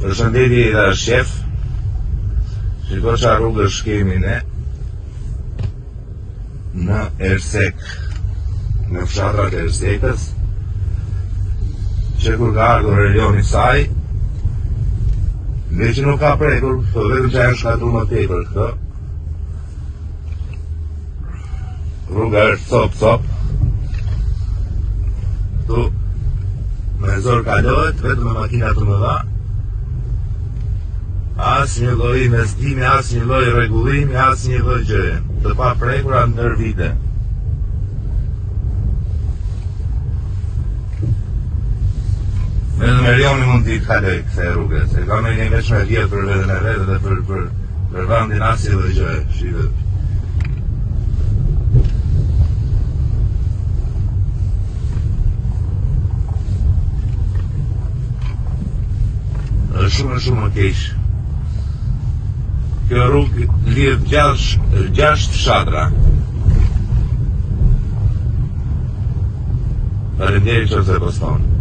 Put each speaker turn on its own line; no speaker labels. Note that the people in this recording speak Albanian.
Përshëndetje dhe shef. Shiko qa rrugësh kemi ne në Ersek, në fshatrat e Ersekës, që kur ka ardhur relioni saj, me që nuk ka prekur, po vetëm që ajo shkatru më tepër këto. Rruga është cop. Tu me zor kalohet, vetëm me makina të mëdha. As një lloj investimi, as një lloj rregullimi, as një lloj gjëje, të pa prekura ndër vite. Vetëm Erioni mund t'i kaloj kësaj rruge, se ka me një veç me vjetë për veten e vetë dhe për vendin as një lloj gjëje, shqipe. Është shumë më keq. Kjo rrugë lidh 6 fshatra. Faleminderit që se poston.